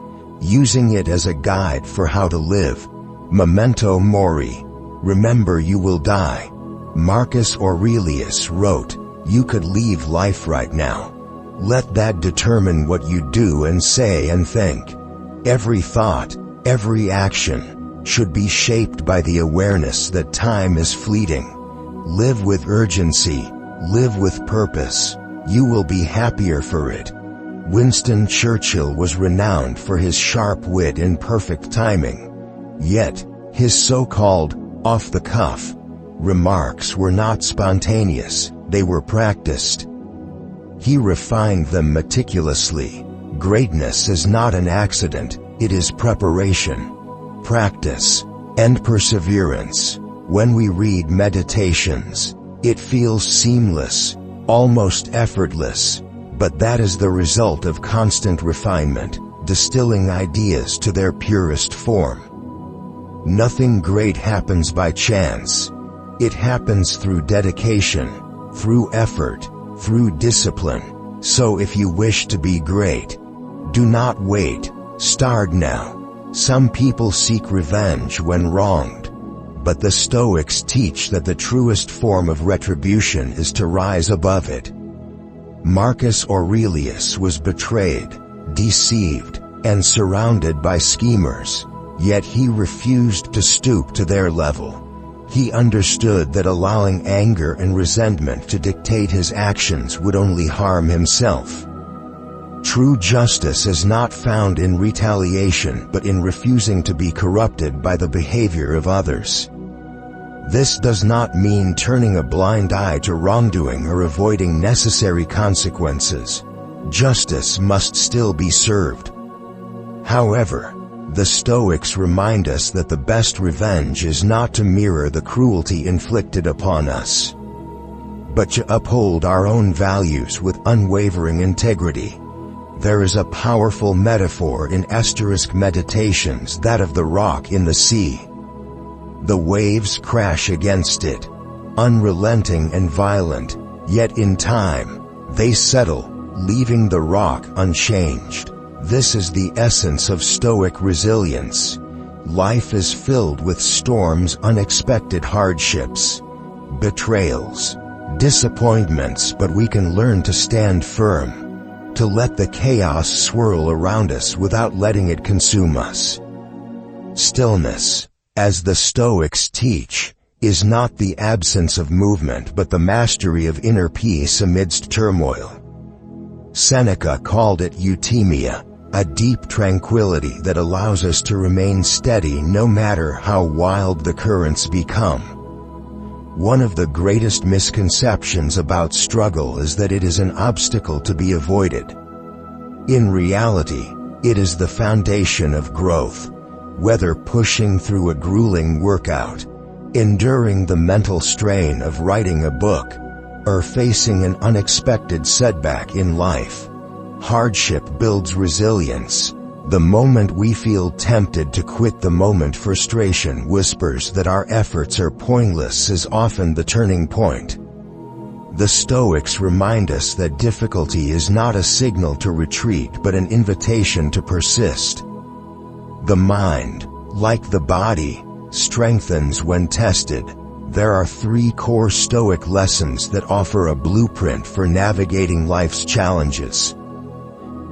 using it as a guide for how to live. Memento mori. Remember you will die. Marcus Aurelius wrote, "You could leave life right now. Let that determine what you do and say and think." Every thought, every action, should be shaped by the awareness that time is fleeting. Live with urgency, live with purpose. You will be happier for it. Winston Churchill was renowned for his sharp wit and perfect timing. Yet, his so-called off-the-cuff remarks were not spontaneous, they were practiced. He refined them meticulously. Greatness is not an accident, it is preparation, practice, and perseverance. When we read Meditations, it feels seamless, almost effortless, but that is the result of constant refinement, distilling ideas to their purest form. Nothing great happens by chance. It happens through dedication, through effort, through discipline. So if you wish to be great, do not wait, start now. Some people seek revenge when wronged, but the Stoics teach that the truest form of retribution is to rise above it. Marcus Aurelius was betrayed, deceived, and surrounded by schemers, yet he refused to stoop to their level. He understood that allowing anger and resentment to dictate his actions would only harm himself. True justice is not found in retaliation but in refusing to be corrupted by the behavior of others. This does not mean turning a blind eye to wrongdoing or avoiding necessary consequences. Justice must still be served. However, the Stoics remind us that the best revenge is not to mirror the cruelty inflicted upon us, but to uphold our own values with unwavering integrity. There is a powerful metaphor in Meditations, that of the rock in the sea. The waves crash against it, unrelenting and violent, yet in time, they settle, leaving the rock unchanged. This is the essence of Stoic resilience. Life is filled with storms, unexpected hardships, betrayals, disappointments, but we can learn to stand firm, to let the chaos swirl around us without letting it consume us. Stillness, as the Stoics teach, is not the absence of movement but the mastery of inner peace amidst turmoil. Seneca called it euthymia, a deep tranquility that allows us to remain steady no matter how wild the currents become. One of the greatest misconceptions about struggle is that it is an obstacle to be avoided. In reality, it is the foundation of growth. Whether pushing through a grueling workout, enduring the mental strain of writing a book, or facing an unexpected setback in life, hardship builds resilience. The moment we feel tempted to quit, the moment frustration whispers that our efforts are pointless, is often the turning point. The Stoics remind us that difficulty is not a signal to retreat but an invitation to persist. The mind, like the body, strengthens when tested. There are 3 core Stoic lessons that offer a blueprint for navigating life's challenges.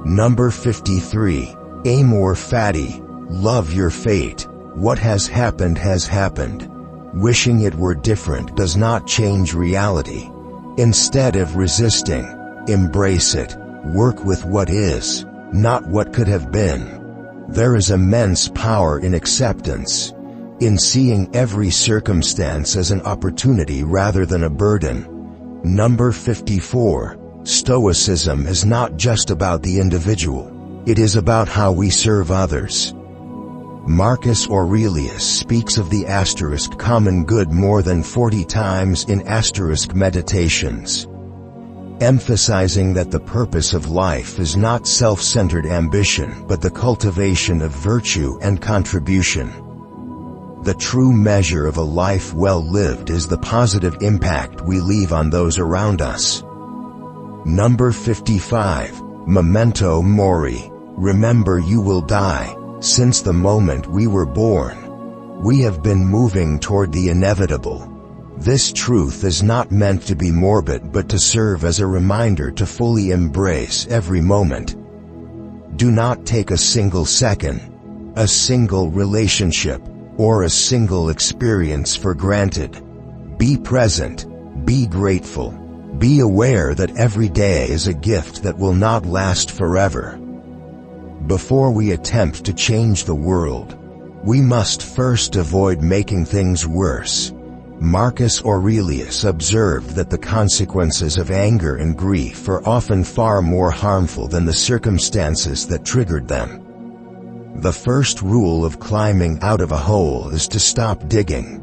Number 53. Amor fati. Love your fate. What has happened has happened. Wishing it were different does not change reality. Instead of resisting, embrace it. Work with what is, not what could have been. There is immense power in acceptance, in seeing every circumstance as an opportunity rather than a burden. Number 54. Stoicism is not just about the individual. It is about how we serve others. Marcus Aurelius speaks of the common good more than 40 times in Meditations, emphasizing that the purpose of life is not self-centered ambition but the cultivation of virtue and contribution. The true measure of a life well lived is the positive impact we leave on those around us. Number 55. Memento mori. Remember, you will die. Since the moment we were born, we have been moving toward the inevitable. This truth is not meant to be morbid but to serve as a reminder to fully embrace every moment. Do not take a single second, a single relationship, or a single experience for granted. Be present, be grateful, be aware that every day is a gift that will not last forever. Before we attempt to change the world, we must first avoid making things worse. Marcus Aurelius observed that the consequences of anger and grief are often far more harmful than the circumstances that triggered them. The first rule of climbing out of a hole is to stop digging.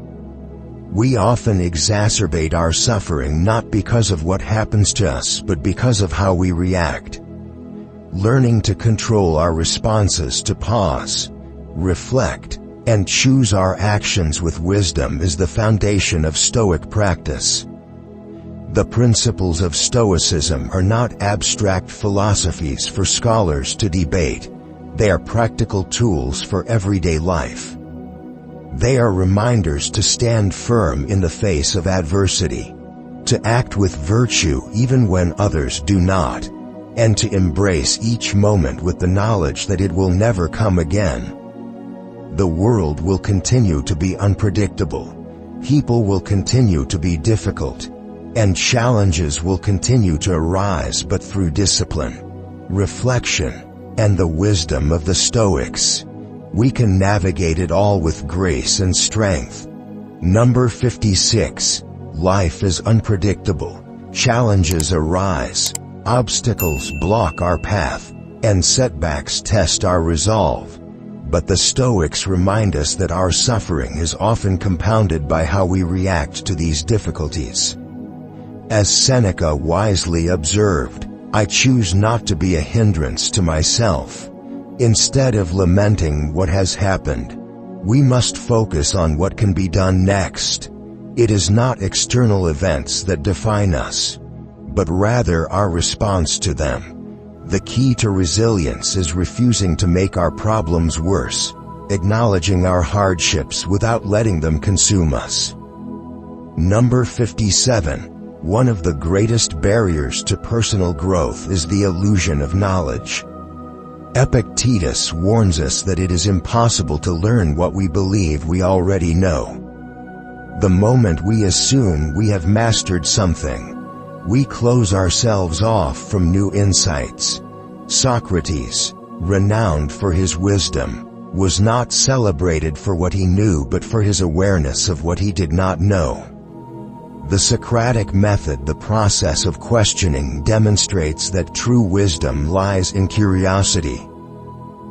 We often exacerbate our suffering not because of what happens to us but because of how we react. Learning to control our responses, to pause, reflect, and choose our actions with wisdom is the foundation of Stoic practice. The principles of Stoicism are not abstract philosophies for scholars to debate. They are practical tools for everyday life. They are reminders to stand firm in the face of adversity, to act with virtue even when others do not, and to embrace each moment with the knowledge that it will never come again. The world will continue to be unpredictable, people will continue to be difficult, and challenges will continue to arise, but through discipline, reflection, and the wisdom of the Stoics, we can navigate it all with grace and strength. Number 56. Life is unpredictable. Challenges arise. Obstacles block our path, and setbacks test our resolve. But the Stoics remind us that our suffering is often compounded by how we react to these difficulties. As Seneca wisely observed, I choose not to be a hindrance to myself. Instead of lamenting what has happened, we must focus on what can be done next. It is not external events that define us, but rather our response to them. The key to resilience is refusing to make our problems worse, acknowledging our hardships without letting them consume us. Number 57. One of the greatest barriers to personal growth is the illusion of knowledge. Epictetus warns us that it is impossible to learn what we believe we already know. The moment we assume we have mastered something, we close ourselves off from new insights. Socrates, renowned for his wisdom, was not celebrated for what he knew but for his awareness of what he did not know. The Socratic method, the process of questioning, demonstrates that true wisdom lies in curiosity,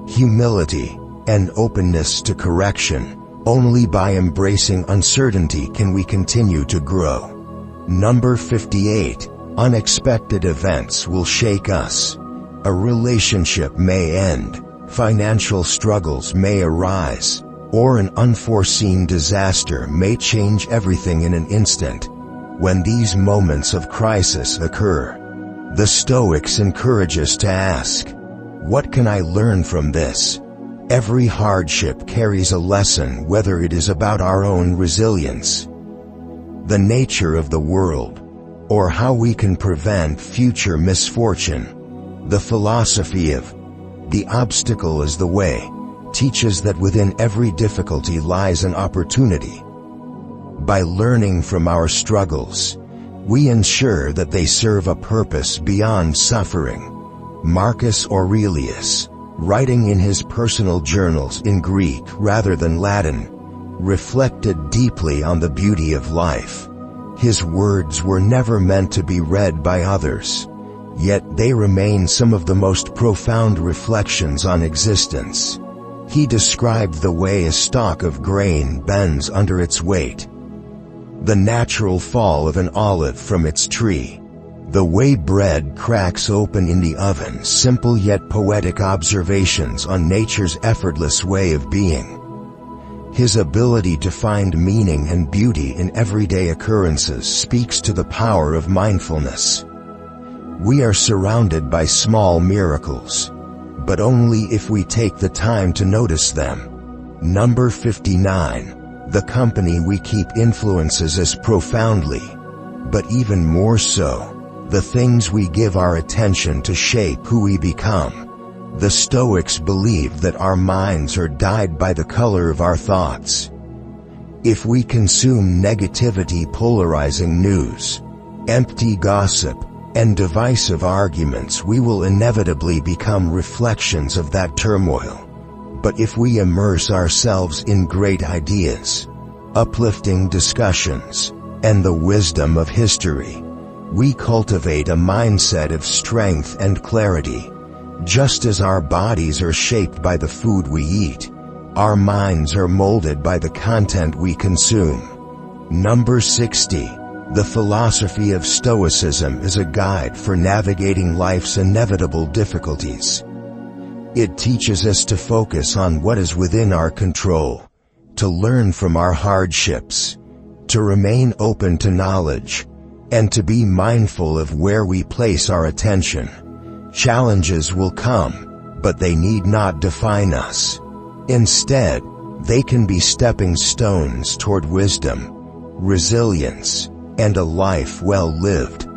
humility, and openness to correction. Only by embracing uncertainty can we continue to grow. Number 58. Unexpected events will shake us. A relationship may end, financial struggles may arise, or an unforeseen disaster may change everything in an instant. When these moments of crisis occur, the Stoics encourage us to ask, what can I learn from this? Every hardship carries a lesson, whether it is about our own resilience, the nature of the world, or how we can prevent future misfortune. The philosophy of the obstacle is the way teaches that within every difficulty lies an opportunity. By learning from our struggles, we ensure that they serve a purpose beyond suffering. Marcus Aurelius, writing in his personal journals in Greek rather than Latin, reflected deeply on the beauty of life. His words were never meant to be read by others, yet they remain some of the most profound reflections on existence. He described the way a stalk of grain bends under its weight, the natural fall of an olive from its tree, the way bread cracks open in the oven. Simple yet poetic observations on nature's effortless way of being. His ability to find meaning and beauty in everyday occurrences speaks to the power of mindfulness. We are surrounded by small miracles, but only if we take the time to notice them. Number 59. The company we keep influences us profoundly, but even more so, the things we give our attention to shape who we become. The Stoics believed that our minds are dyed by the color of our thoughts. If we consume negativity, polarizing news, empty gossip, and divisive arguments, we will inevitably become reflections of that turmoil. But if we immerse ourselves in great ideas, uplifting discussions, and the wisdom of history, we cultivate a mindset of strength and clarity. Just as our bodies are shaped by the food we eat, our minds are molded by the content we consume. Number 60. The philosophy of Stoicism is a guide for navigating life's inevitable difficulties. It teaches us to focus on what is within our control, to learn from our hardships, to remain open to knowledge, and to be mindful of where we place our attention. Challenges will come, but they need not define us. Instead, they can be stepping stones toward wisdom, resilience, and a life well lived.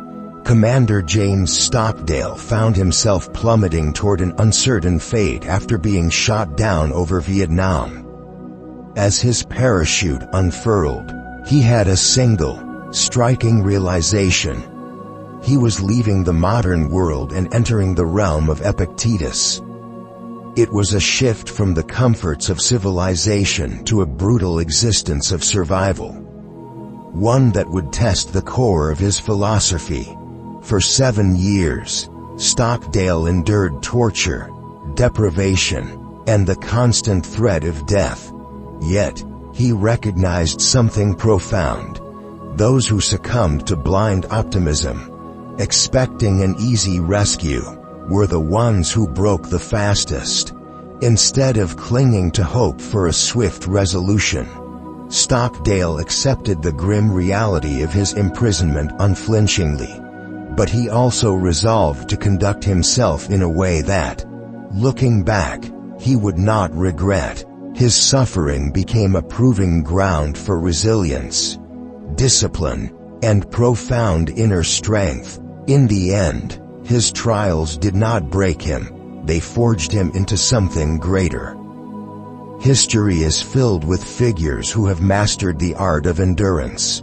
Commander James Stockdale found himself plummeting toward an uncertain fate after being shot down over Vietnam. As his parachute unfurled, he had a single, striking realization. He was leaving the modern world and entering the realm of Epictetus. It was a shift from the comforts of civilization to a brutal existence of survival, one that would test the core of his philosophy. For 7 years, Stockdale endured torture, deprivation, and the constant threat of death. Yet, he recognized something profound. Those who succumbed to blind optimism, expecting an easy rescue, were the ones who broke the fastest. Instead of clinging to hope for a swift resolution, Stockdale accepted the grim reality of his imprisonment unflinchingly. But he also resolved to conduct himself in a way that, looking back, he would not regret. His suffering became a proving ground for resilience, discipline, and profound inner strength. In the end, his trials did not break him, they forged him into something greater. History is filled with figures who have mastered the art of endurance.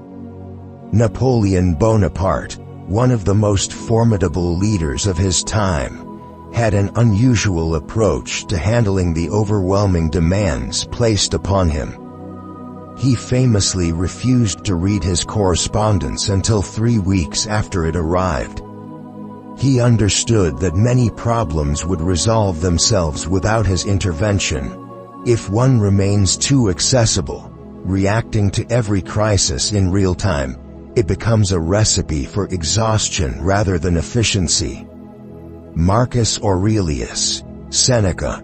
Napoleon Bonaparte, one of the most formidable leaders of his time, had an unusual approach to handling the overwhelming demands placed upon him. He famously refused to read his correspondence until 3 weeks after it arrived. He understood that many problems would resolve themselves without his intervention, If one remains too accessible, reacting to every crisis in real time, it becomes a recipe for exhaustion rather than efficiency. Marcus Aurelius, Seneca,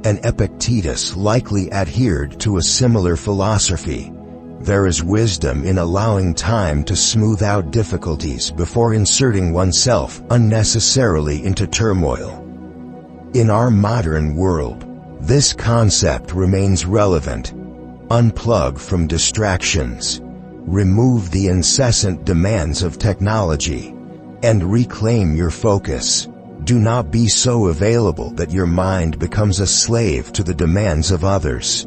and Epictetus likely adhered to a similar philosophy. There is wisdom in allowing time to smooth out difficulties before inserting oneself unnecessarily into turmoil. In our modern world, this concept remains relevant. Unplug from distractions, remove the incessant demands of technology, and reclaim your focus. Do not be so available that your mind becomes a slave to the demands of others.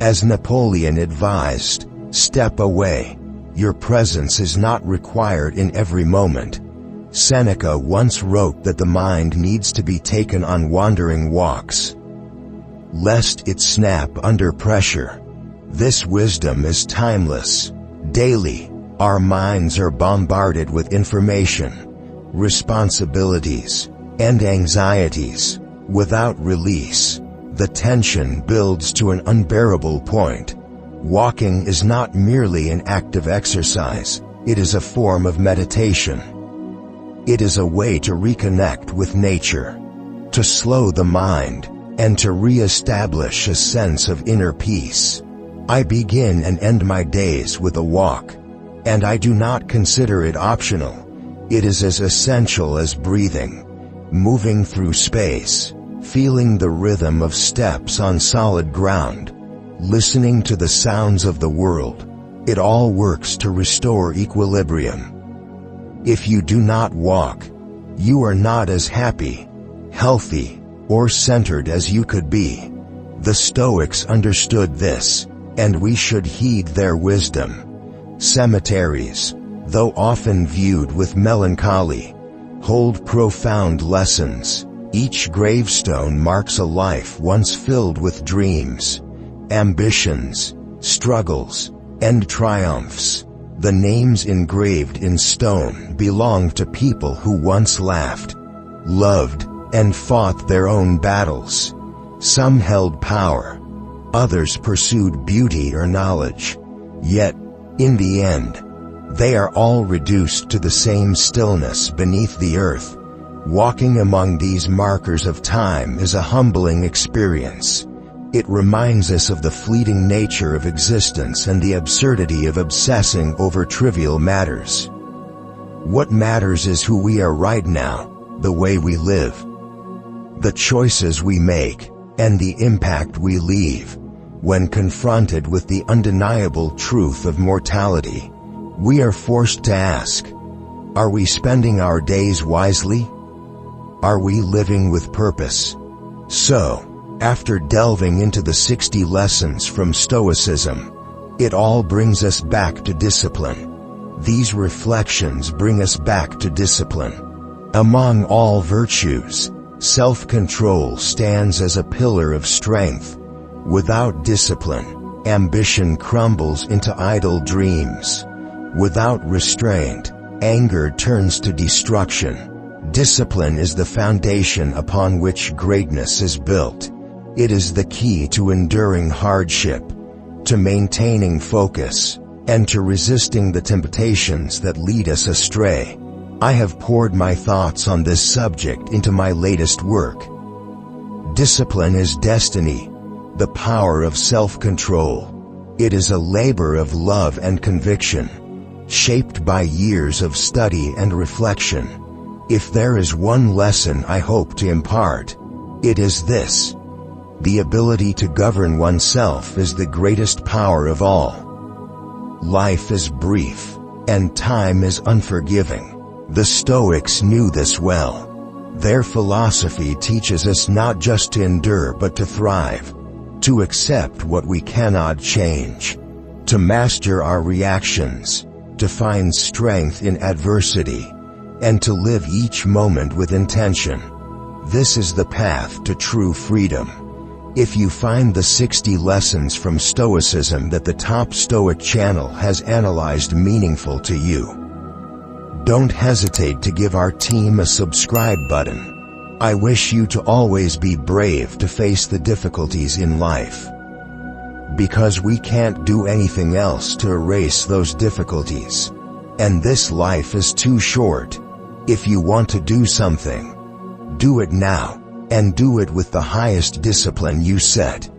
As Napoleon advised, step away. Your presence is not required in every moment. Seneca once wrote that the mind needs to be taken on wandering walks, lest it snap under pressure. This wisdom is timeless. Daily, our minds are bombarded with information, responsibilities, and anxieties. Without release, the tension builds to an unbearable point. Walking is not merely an act of exercise, it is a form of meditation. It is a way to reconnect with nature, to slow the mind, and to re-establish a sense of inner peace. I begin and end my days with a walk, and I do not consider it optional. It is as essential as breathing, moving through space, feeling the rhythm of steps on solid ground, listening to the sounds of the world. It all works to restore equilibrium. If you do not walk, you are not as happy, healthy, or centered as you could be. The Stoics understood this, and we should heed their wisdom. Cemeteries, though often viewed with melancholy, hold profound lessons. Each gravestone marks a life once filled with dreams, ambitions, struggles, and triumphs. The names engraved in stone belong to people who once laughed, loved, and fought their own battles. Some held power, others pursued beauty or knowledge. Yet, in the end, they are all reduced to the same stillness beneath the earth. Walking among these markers of time is a humbling experience. It reminds us of the fleeting nature of existence and the absurdity of obsessing over trivial matters. What matters is who we are right now, the way we live, the choices we make, and the impact we leave. When confronted with the undeniable truth of mortality, we are forced to ask, are we spending our days wisely? Are we living with purpose? So, after delving into the 60 lessons from Stoicism, it all brings us back to discipline. These reflections bring us back to discipline. Among all virtues, self-control stands as a pillar of strength. Without discipline, ambition crumbles into idle dreams. Without restraint, anger turns to destruction. Discipline is the foundation upon which greatness is built. It is the key to enduring hardship, to maintaining focus, and to resisting the temptations that lead us astray. I have poured my thoughts on this subject into my latest work. Discipline is destiny, the power of self-control. It is a labor of love and conviction, shaped by years of study and reflection. If there is one lesson I hope to impart, it is this: the ability to govern oneself is the greatest power of all. Life is brief, and time is unforgiving. The Stoics knew this well. Their philosophy teaches us not just to endure but to thrive, to accept what we cannot change, to master our reactions, to find strength in adversity, and to live each moment with intention. This is the path to true freedom. If you find the 60 lessons from Stoicism that the top Stoic Channel has analyzed meaningful to you, don't hesitate to give our team a subscribe button. I wish you to always be brave to face the difficulties in life. Because we can't do anything else to erase those difficulties. And this life is too short. If you want to do something, do it now, and do it with the highest discipline you set.